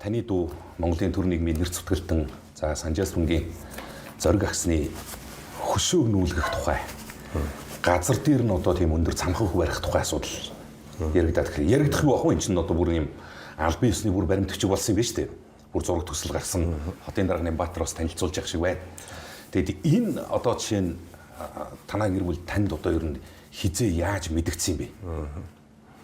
таны дүү Монголын төр нийгмийн нэр зүтгэлтэн за Санжаа Сүрэнгийн зориг агсны хөшөө нүүлгэх тухай газар дээр нь одоо тийм өндөр цамхан хөв барих тухай асуудал яригадаад тэгэхээр яригдах юу ах вэ? Энд чинь одоо бүр юм албан ёсны бүр баримтгч болсон юм байна шүү дээ. Бүр зураг төсөл гаргасан хотын дарга Нямбатар бас танилцуулж явах шиг байна. Тэгээд энэ одоо жишээ нь танаа гэр бүл танд одоо ер нь хизээ яаж мэдгдсэн юм бэ?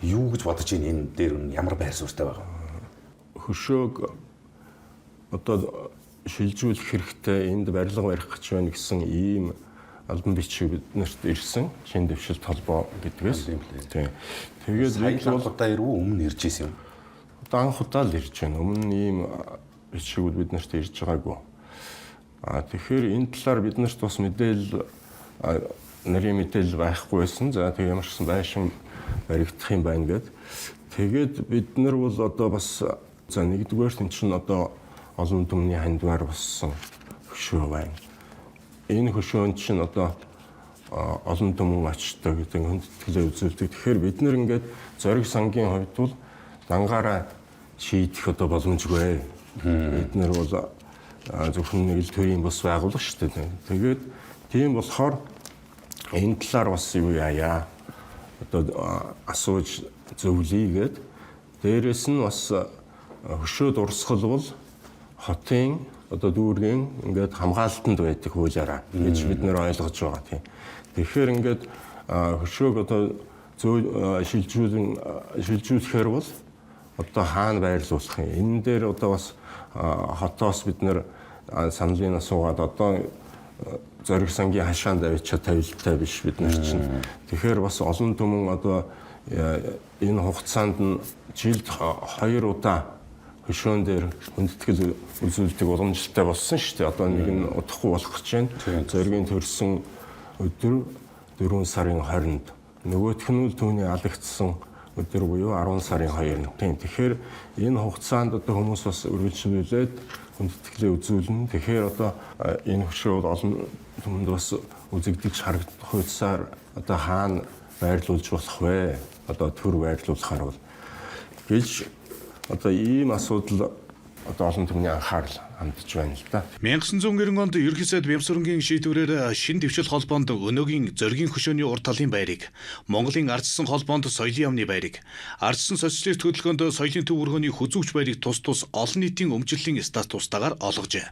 Юу гэж бодож энэ дээр нь ямар байр суурьтай байгаа? Хөшөөг одоо шилжүүлэх хэрэгтэй, энд барилга барих гэж байна гэсэн ийм албан бичиг биднэрт ирсэн. Шинэ дэвшилт холбоо гэдгээс. Тийм. Тэгээд сая удаа ирв өмнө ирж исэн юм. Одоо анх удаа л ирж байна. Өмнө ийм бичигүүд биднэрт ирж байгаагүй. Тэгэхээр энэ талаар биднэрт бас мэдээлэл нарийн мэдээлэл байхгүй байсан. За тэг ямар ч гэсэн байшин баригдах юм байна гэд. Тэгээд бид нар бол одоо бас за нэгдүгээр нь чинь одоо олон түмний хандвар болсон хөшөө байна. Энэ хөшөөнд чинь одоо олон түмэн очдог гэдэг хүндэтгэлээ үзүүлдэг. Тэгэхээр бид нэр ингээд зориг сангийн хувьд бол дангаараа шийдэх одоо боломжгүй. Бид нар бол зөвхөн нэг л төрийн бус байгууллага шүү дээ. Тэгээд тийм болохоор энэ талаар бас юу яая одоо асууж зөвлөйгээд дээрэс нь бас хөшөөд урсгал бол хотын одоо дүүргийн ингээд хамгаалтанд байдаг хуулиараа гэж бид нэр ойлгож байгаа тийм. Тэгэхээр ингээд хөшөөг одоо шилжүүлэхээр бол одоо хаана байрлуулах юм? Энэ дээр одоо бас хотоос бид нэр саналын асуугаад одоо зориг сангийн хашаанд авчиад тавилттай биш бид нар чинь. Тэгэхээр бас олон түмэн одоо энэ хугацаанд нь жилд 2 удаа хөшөөн дээр хүндэтгэл үзүүлдэг уламжлалтай болсон шүү дээ. Одоо нэг нь удахгүй болох гэж байна. Зоригийн төрсөн өдөр 4 сарын 20-нд. Нөгөөх нь үл түүний алагдсан өдөр буюу 10 сарын 2-нд. Тэгэхээр энэ хугацаанд одоо хүмүүс бас үргэлжлүүлээд хүндэтгэлээ үзүүлнэ. Тэгэхээр одоо энэ хөшөө олон түмэнд бас үзэгдэж харагдах хуйцаар одоо хаана байрлуулж болох вэ? Одоо төр байрлуулахаар бол гэж одоо ийм асуудал одоо олон түмний анхаарал хандж байна л да. 1990 онд ерөнхий сайд Бямсүрэнгийн шийдвэрээр шинэ дэвшил холбоонд өнөөгийн зоригийн хөшөөний урт талын байрыг, Монголын ардчсан холбоонд соёлын яамны байрыг, ардчсан социалист хөдөлгөөнд соёлын төв өргөний хүзүүгч байрыг тус олон нийтийн өмчлөлийн статустаагаар олгожээ.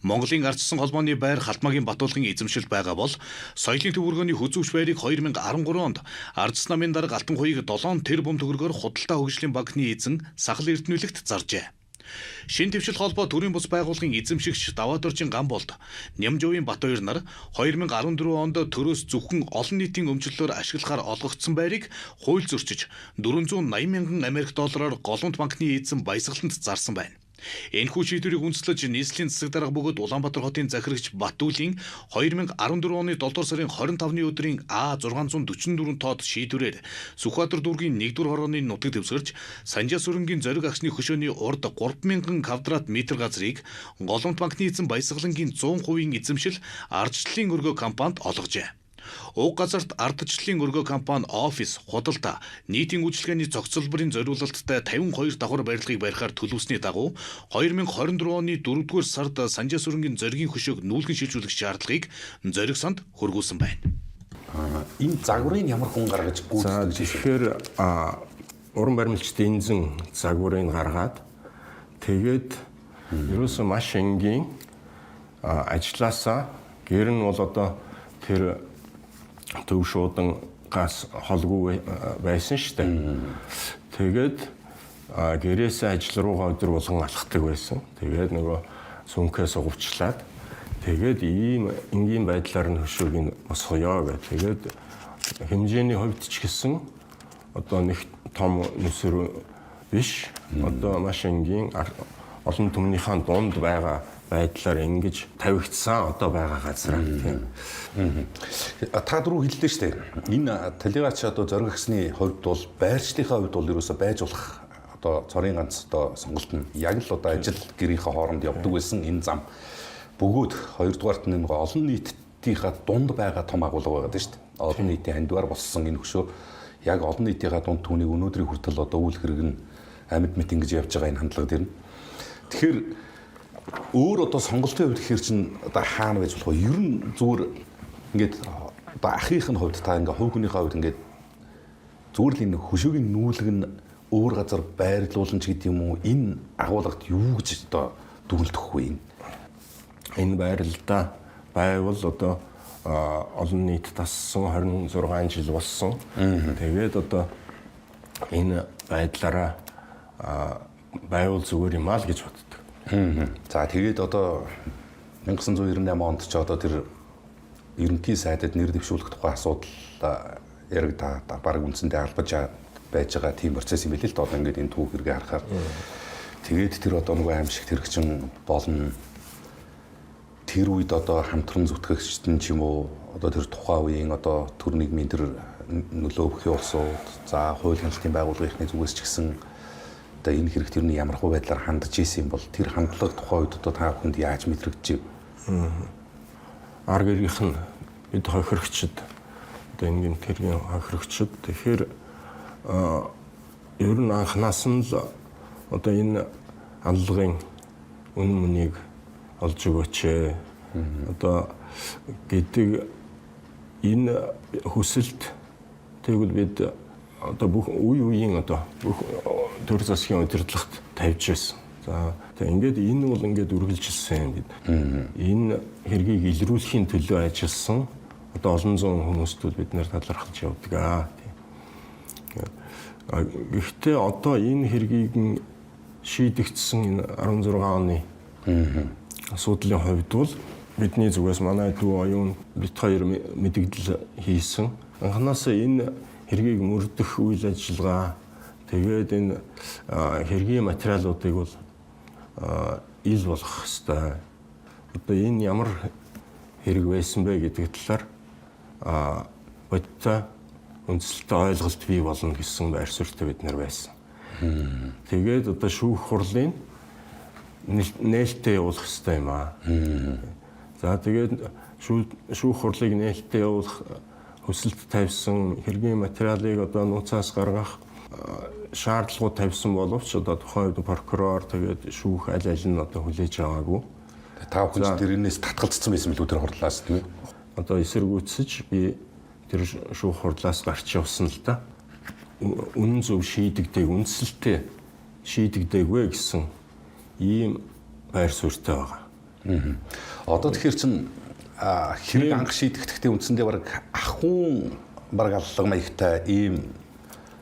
Монголын ардчсан холбооны байр Халтмаагийн Батуулгын эзэмшилд байгаа бол соёлын төв өргөний хүзүүгч байрыг 2013 онд ардчсан намын дарга Алтан хуйг 7 тэрбум төгрөгөөр Худалдаа хөгжлийн банкны эзэн Сахал Эрдэнэлэгт заржээ. Шинэ дэвшил холбоо төрийн бус байгууллагын эзэмшигч Даваадоржийн Гамболд Нямжовын Батбаяр нар 2014 онд төрөөс зөвхөн олон нийтийн өмчлөлөөр ашиглахаар олгогдсон байрыг хууль зөрчиж 480 мянган Америк доллараар Голомт банкны эзэн Баясгалант зарсан байна. Энэхүү шийдвэрийг үндэслэж нийслэлийн засаг дарга бөгөөд Улаанбаатар хотын захирагч Батүлийн 2014 оны 7 дугаар сарын 25-ны өдрийн А644 тоод шийдвэрээр Сүхбаатар дүүргийн 1-р хорооны нутаг дэвсгэрч Санжаа Сүрэнгийн зориг агсны хөшөөний урд 3000 квадрат метр газрыг Голомт банкны эзэн Баясгалангийн 100% эзэмшил ардчлалын өргөө компанид олгожээ. Уг газарт ардчлалын өргөө компани офис, худалдаа, нийтийн үйлчилгээний зохицолборын зориулалттай 52 давхар барилгыг барихаар төлөвлөсний дагуу 2024 оны 4-р сард Санжаа Сүрэнгийн зоригийн хөшөөг нүүлгэн шилжүүлэх шаардлагыг зориг санд хөргүүлсэн байна. Энэ загварыг ямар хүн гаргаж гүйцэтгэж тэгэхээр уран баримтчид энзэн загварыг гаргаад тэгээд ерөөсөө маш энгийн ажилласаа гэр нь бол одоо тэр төв шуудан газ холгүй байсан шүү дээ. Тэгээд гэрээсээ ажил руугаа өдөр болгон алхдаг байсан. Тэгээд нөгөө сүнкээс угвчлаад тэгээд ийм энгийн байдлаар нь хөшөөг нь босгоё гэх. Тэгээд хэмжээний хувьд ч гэсэн одоо нэг том нүсэр биш. Одоо маш энгийн олон түмнийхээ дунд байгаа байдлаар ингэж тавигдсан одоо байгаа газар тийм. Та дөрөв хэллээ шүү дээ. Энэ талигач одоо зориг агсны хувьд бол байршлийнхаа хувьд бол ерөөсөө байж болох одоо цорын ганц одоо сонголт нь яг л одоо ажил гэрийнхээ хооронд явдаг байсан энэ зам. Бөгөөд хоёрдугаарт нэг олон нийтийнхаа дунд байгаа том агуулга байгаа шүү дээ. Олон нийтийн хандвар болсон энэ хөшөө яг олон нийтийнхаа дунд түүнийг өнөөдрийн хүртэл одоо үйл хэрэг нь амьд мэт ингэж явж байгаа энэ хандлага дэрнэ. Тэгэхээр өөр одоо сонголтын хувьд гэхэр чинь одоо хаана байж болох вэ? Ер нь зүгээр ингээд одоо ахих нь хувьд та ингээ хувь хүнийхээ хувьд ингээд зүгээр л энэ хөшөөгийн нүүлэг нь өөр газар байрлуулсан ч гэдэг юм уу? Энэ агуулгад юу гэж одоо дүгнэлтэх вэ энэ? Энэ байралдаа байвал одоо олон нийт тассан 26 жил болсон. Тэгээд одоо энэ байдлаараа байвал зүгээр юм аа л гэж боддог. За тэгээд одоо 1998 онд ч одоо тэр ерөнхий сайдад нэр дэвшүүлэх тухай асуудал яригдаад баг үндсэндээ албаж байж байгаа тийм процесс юм билээ л дээ. Одоо ингээд энэ түүх хэрэгээ харахаар тэгээд тэр одоо нөгөө аимшигт хэрэгчин болно. Тэр үед одоо хамтран зүтгэгчтэн ч юм уу одоо тэр тухайн үеийн одоо төр нийгмийн тэр нөлөө бүхий улсууд за хууль хяналтын байгууллагын зүгээс ч гэсэн одоо энэ хэрэгт юу ямар хуу байдлаар хандж ийсэн юм бол тэр хандлага тухайн үед одоо та бүхэнд яаж мэдрэгдэж вэ? Арга иргийнх нь бид хохирогчд одоо энгийн тэргийн хохирогчд тэгэхээр ер нь анханаас нь л одоо энэ аллагын үнэн мөнийг олж өгөөч одоо гэдэг энэ хүсэлт тэгвэл бид одоо бүх үе үеийн одоо бүх төр засгийн удирдлагт тавьж байсан. За тэгээ ингээд энэ бол ингээд үргэлжилсэн бид. Энэ хэргийг илрүүлэхийн төлөө ажилласан одоо олон зуун хүмүүстүүд бид нэр талархаж явдаг аа. Гэхдээ одоо энэ хэргийг шийдэгдсэн энэ 16 оны асуудлын хувьд бол бидний зүгээс манай дүү оюун бит хоёр мэдгдэл хийсэн. Анхнаасаа энэ хэргийг мөрдөх үйл ажиллагаа тэгээд энэ хэргийн материалуудыг бол ил болгох ёстой. Одоо энэ ямар хэрэг байсан бэ гэдэг талаар бодтой үндсэлтэй ойлголт бий болно гэсэн байр суурьтай бид нар байсан. Тэгээд одоо шүүх хурлын нээлттэй явуулах ёстой юм аа. За тэгээд шүүх хурлыг нээлттэй явуулах хүсэлт тавьсан хэргийн материалыг одоо нууцаас гаргах шаардлагууд тавьсан боловч одоо тухайн үед прокурор тэгээд шүүх аль аль нь одоо хүлээж аваагүй. Та бүхэн тэрнээс татгалзсан байсан билүү тэр хурлаас тийм ээ? Одоо эсэргүүцэж би тэр шүүх хурлаас гарч явсан л да. Үнэн зөв шийдэгдэг, үндсэлтэй шийдэгдэгвэ гэсэн ийм байр суурьтай байгаа. Одоо тэгэхээр чин хэрэг анх шийдэгдэхдээ үндсэндээ баг ахын баг аллага маягтай ийм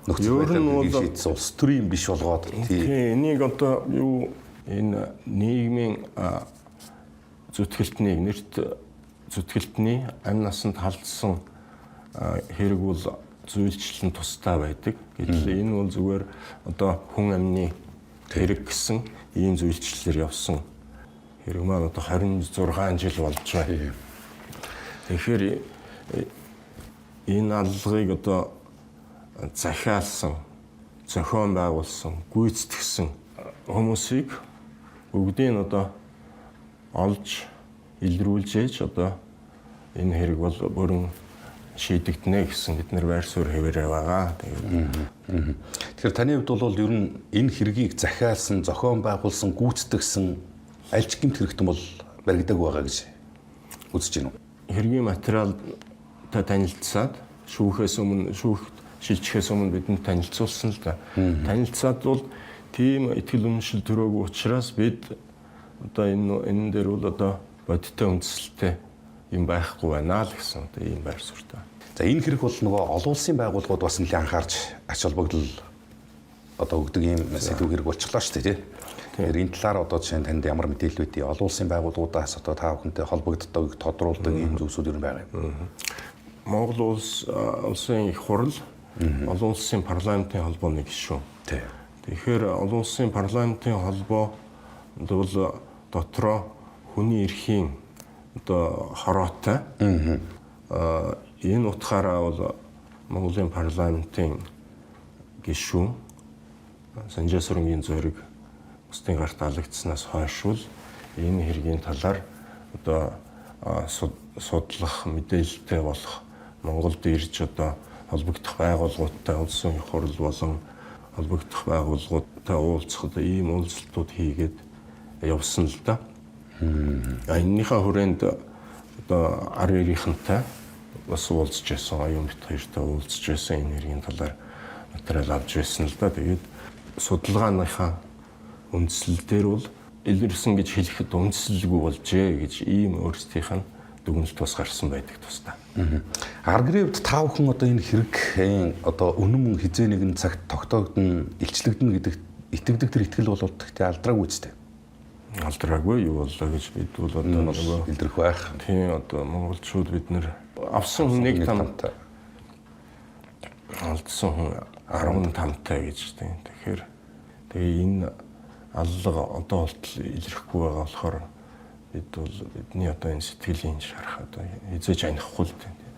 нөхцөл байдлыг шийдсэн улс төрийн биш болгоод тийм энийг одоо юу энэ нийгмийн зүтгэлтний нэрт зүтгэлтний амь насанд халдсан хэрэг бол зүйлчлэн тустай байдаг. Гэтэл энэ бол зүгээр одоо хүн амны хэрэг гэсэн ийм зүйлчлэлээр явсан хэрэг маань одоо 26 жил болж байна. Тэгэхээр энэ аллагыг одоо захиалсан, зохион байгуулсан, гүйцэтгсэн хүмүүсийг бүгдийг нь одоо олж илрүүлж ээж одоо энэ хэрэг бол бүрэн шийдэгдэнэ гэсэн бид нар байр суурь хэвээрээ байгаа. Тэгэхээр таны хувьд бол ер нь энэ хэргийг захиалсан, зохион байгуулсан, гүйцэтгсэн аль ч гэмт хэрэгтэн бол баригдаг байгаа гэж үзэж байна уу? Хэргийн материалтай танилцаад шүүхээс өмнө шүүхт шилжихээс өмнө бидэнд танилцуулсан л да. Танилцаад бол тийм ихтгэл үнэмшил төрөөгүй учраас бид одоо энэ дээр бол одоо бодиттой үндсэлтэй юм байхгүй байна л гэсэн одоо ийм байр суурьтай. За энэ хэрэг бол нөгөө олон улсын байгууллагууд бас нэлээд анхаарч ач холбогдол одоо өгдөг ийм сэдв хэрэг болчихлоо шүү дээ тий. Тэгэхээр энэ талаар одоо жишээ нь танд ямар мэдээлэл үүдээ олон улсын байгууллагуудаас одоо та бүхэнтэй холбогддог, тодруулдаг ийм зүйлсүүд юу байгаа юм? Монгол улсын их хурл олон улсын парламентын холбооны гишүүн. Тэгэхээр олон улсын парламентын холбоо бол дотроо хүний эрхийн одоо хороотой. Энэ утгаараа бол Монголын парламентын гишүүн Санжаа Сүрэнгийн зориг бусдын гарт алагдсанаас хойш энэ хэргийн талаар одоо судлах, мэдээлэлтэй болох Монголд ирж одоо холбогдох байгууллагуудтай улсын хурл болон холбогдох байгууллагуудтай уулзах ийм уулзалтууд хийгээд явсан л да. Эннийхээ хүрээнд одоо ар ирийнхэнтэй бас уулзж байсан, оюун бит хоёртой уулзж байсан, энергийн талаар материал авч байсан л да. Тэгээд судалгааныхаа үндслэл дээр бол илэрсэн гэж хэлэхэд үндслэлгүй болжээ гэж ийм өөрсдийнх нь дүгнэлт бас гарсан байдаг тусдаа. Аргревд та бүхэн одоо энэ хэрэг одоо үнэн мөн хизээ нэгэн цагт тогтоогдно, илчлэгдэнэ гэдэгт итгэдэг тэр итгэл бол тэгтээ алдраагүй үстэй. Алдраагүй юу боллоо гэж бид бол одоо нөгөө илэрх байх. Тийм одоо монголчууд бид нэр авсан хүнийг тамтай алдсан хүн 15-тай гэж тийм. Тэгэхээр энэ аллага одоо болтол илэрхгүй байгаа болохоор бид бол бидний одоо энэ сэтгэлийн шарах одоо хизээж анихгүй л тийм.